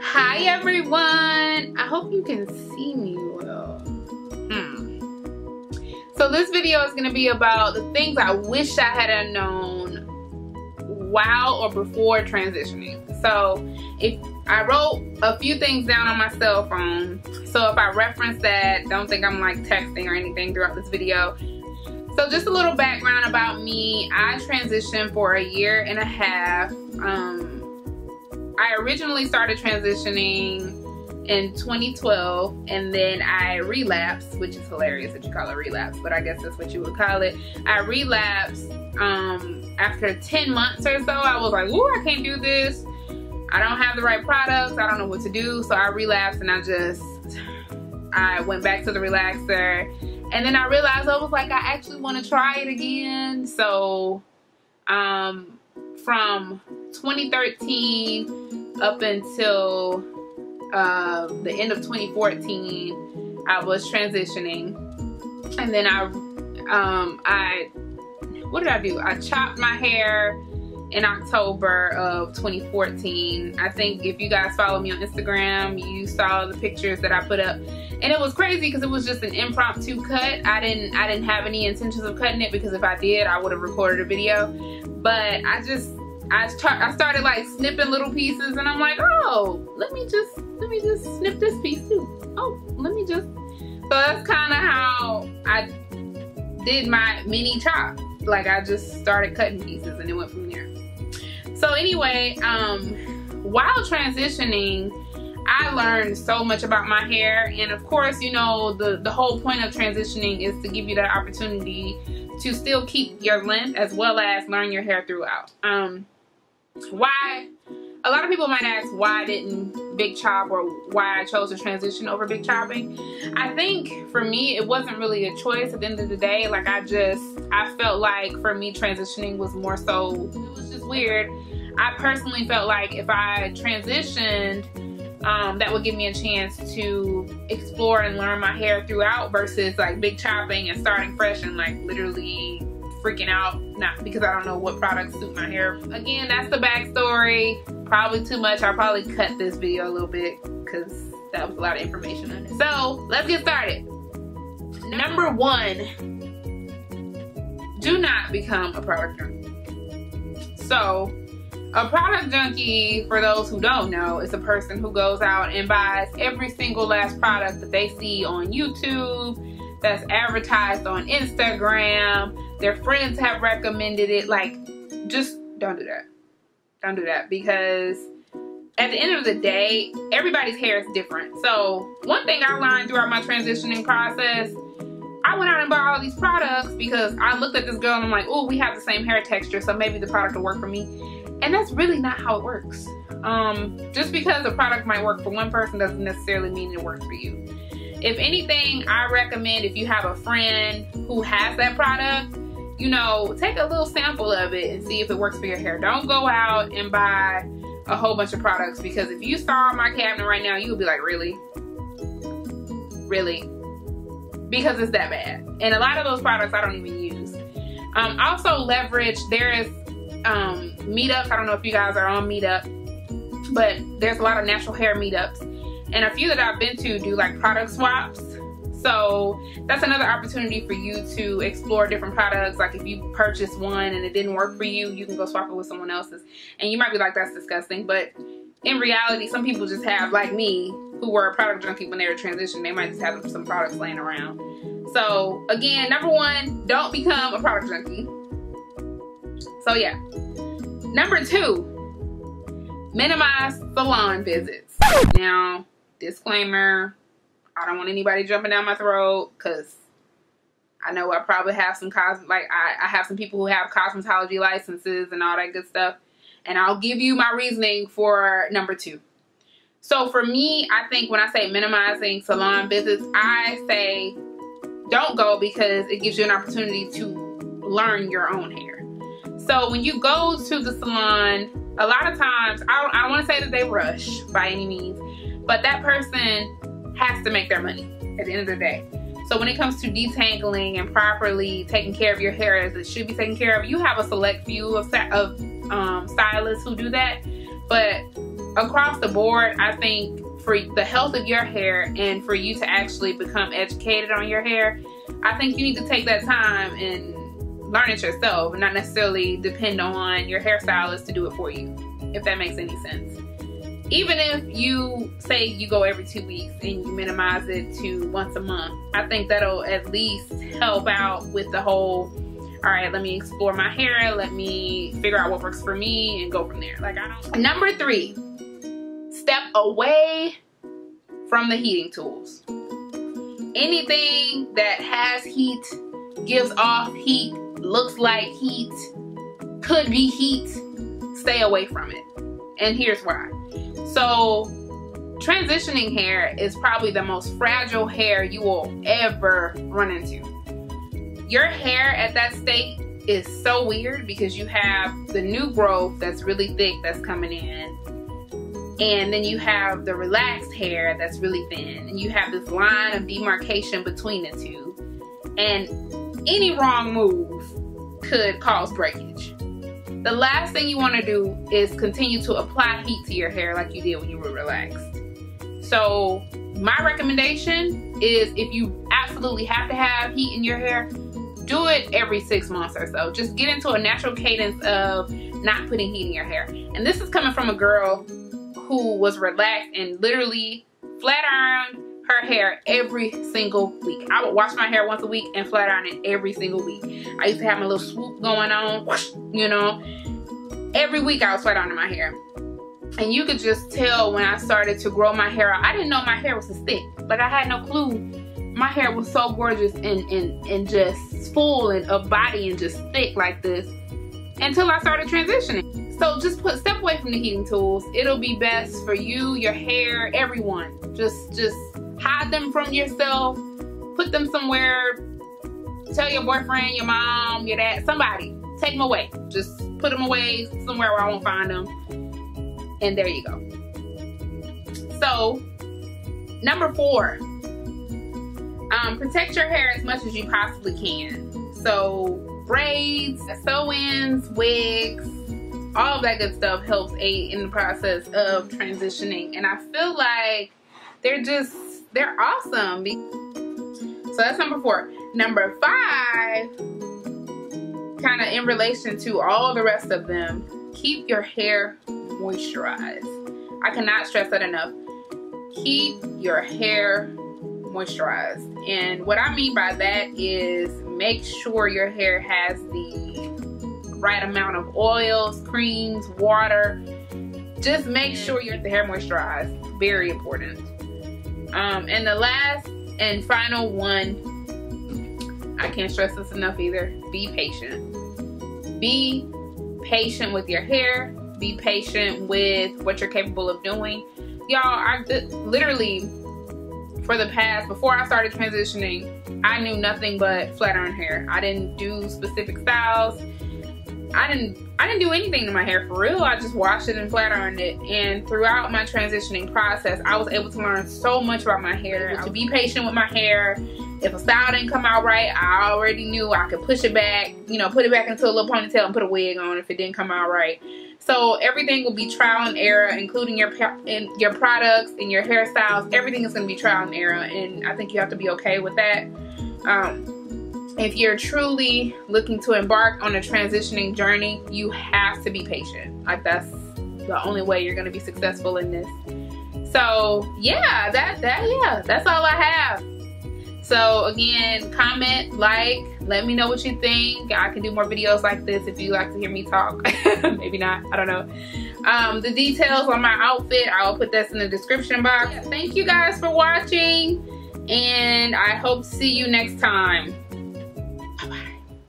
Hi everyone, I hope you can see me well. So this video is going to be about the things I wish I had known while or before transitioning. So if I wrote a few things down on my cell phone, so if I reference that, don't think I'm like texting or anything throughout this video. So just a little background about me. I transitioned for a year and a half. I originally started transitioning in 2012 and then I relapsed, which is hilarious that you call it relapse, but I guess that's what you would call it. I relapsed after 10 months or so. I was like, ooh, I can't do this. I don't have the right products. I don't know what to do. So I relapsed and I went back to the relaxer. And then I realized I was like, I actually want to try it again. So from 2013 up until the end of 2014, I was transitioning. And then what did I do? I chopped my hair in October of 2014. I think if you guys follow me on Instagram, you saw the pictures that I put up. And it was crazy because it was just an impromptu cut. I didn't have any intentions of cutting it, because if I did, I would have recorded a video. But I started like snipping little pieces, and I'm like, oh, let me just snip this piece too. Oh, so that's kind of how I did my mini chop. Like I just started cutting pieces and it went from there. So anyway, while transitioning, I learned so much about my hair. And of course, you know, the whole point of transitioning is to give you that opportunity to still keep your length as well as learn your hair throughout. Why? A lot of people might ask, why didn't big chop, or why I chose to transition over big chopping. I think for me, it wasn't really a choice at the end of the day. Like I felt like for me, transitioning was more so, it was just weird. I personally felt like if I transitioned, that would give me a chance to explore and learn my hair throughout, versus like big chopping and starting fresh and like literally freaking out, not because I don't know what products suit my hair. Again, that's the backstory. Probably too much. I'll probably cut this video a little bit because that was a lot of information on it. So let's get started. Number one, do not become a product junkie. So a product junkie, for those who don't know, is a person who goes out and buys every single last product that they see on YouTube, that's advertised on Instagram, their friends have recommended it. Like, just don't do that. Don't do that, because at the end of the day, everybody's hair is different. So one thing I learned throughout my transitioning process, I went out and bought all these products because I looked at this girl and I'm like, oh, we have the same hair texture, so maybe the product will work for me. And that's really not how it works. Just because a product might work for one person doesn't necessarily mean it works for you. If anything, I recommend, if you have a friend who has that product, you know, take a little sample of it and see if it works for your hair. Don't go out and buy a whole bunch of products, because if you saw my cabinet right now, you would be like, really? Really? Because it's that bad. And a lot of those products I don't even use. Also leverage, there is meetups. I don't know if you guys are on Meetup, but there's a lot of natural hair meetups. And a few that I've been to do like product swaps. So that's another opportunity for you to explore different products. Like if you purchase one and it didn't work for you, you can go swap it with someone else's. And you might be like, that's disgusting. But in reality, some people just have, like me, who were a product junkie when they were transitioning, they might just have some products laying around. So again, number one, don't become a product junkie. So yeah. Number two, minimize salon visits. Now, disclaimer, I don't want anybody jumping down my throat, because I know I probably have some I have some people who have cosmetology licenses and all that good stuff. And I'll give you my reasoning for number two. So for me, I think when I say minimizing salon visits, I say don't go, because it gives you an opportunity to learn your own hair. So when you go to the salon, a lot of times, I don't want to say that they rush by any means, but that person has to make their money at the end of the day. So when it comes to detangling and properly taking care of your hair as it should be taken care of, you have a select few of stylists who do that. But across the board, I think for the health of your hair and for you to actually become educated on your hair, I think you need to take that time and learn it yourself and not necessarily depend on your hairstylist to do it for you, if that makes any sense. Even if you say you go every 2 weeks and you minimize it to once a month, I think that'll at least help out with the whole, all right, let me explore my hair, let me figure out what works for me and go from there. Like, I don't. Number 3, step away from the heating tools. Anything that has heat, gives off heat, looks like heat, could be heat, stay away from it. And here's why. So transitioning hair is probably the most fragile hair you will ever run into. Your hair at that state is so weird because you have the new growth that's really thick that's coming in, and then you have the relaxed hair that's really thin, and you have this line of demarcation between the two, and any wrong move could cause breakage. The last thing you want to do is continue to apply heat to your hair like you did when you were relaxed. So my recommendation is, if you absolutely have to have heat in your hair, do it every 6 months or so. Just get into a natural cadence of not putting heat in your hair. And this is coming from a girl who was relaxed and literally flat ironed her hair every single week. I would wash my hair once a week and flat iron it every single week. I used to have my little swoop going on, whoosh, you know. Every week I was flat ironing my hair. And you could just tell when I started to grow my hair out, I didn't know my hair was this thick. Like, I had no clue. My hair was so gorgeous and just full and of body and just thick like this until I started transitioning. So just step away from the heating tools. It'll be best for you, your hair, everyone. Just hide them from yourself. Put them somewhere. Tell your boyfriend, your mom, your dad, somebody. Take them away. Just put them away somewhere where I won't find them. And there you go. So, number 4. Protect your hair as much as you possibly can. So, braids, sew-ins, wigs, all of that good stuff helps aid in the process of transitioning. And I feel like they're awesome. So that's number 4. Number 5, kind of in relation to all the rest of them, keep your hair moisturized. I cannot stress that enough. Keep your hair moisturized. And what I mean by that is make sure your hair has the right amount of oils, creams, water. Just make sure the hair moisturized. Very important. And the last and final one, I can't stress this enough either, be patient. Be patient with your hair. Be patient with what you're capable of doing. Y'all, I literally, for the past, before I started transitioning, I knew nothing but flat iron hair. I didn't do specific styles. I didn't do anything to my hair for real. I just washed it and flat ironed it. And throughout my transitioning process, I was able to learn so much about my hair. To be patient with my hair. If a style didn't come out right, I already knew I could push it back, you know, put it back into a little ponytail and put a wig on if it didn't come out right. So everything will be trial and error, including your products and your hairstyles. Everything is going to be trial and error, and I think you have to be okay with that. If you're truly looking to embark on a transitioning journey, you have to be patient. Like, that's the only way you're going to be successful in this. So yeah, that's all I have. So again, comment, like, let me know what you think. I can do more videos like this if you like to hear me talk. Maybe not, I don't know. The details on my outfit, I will put this in the description box. Thank you guys for watching, and I hope to see you next time.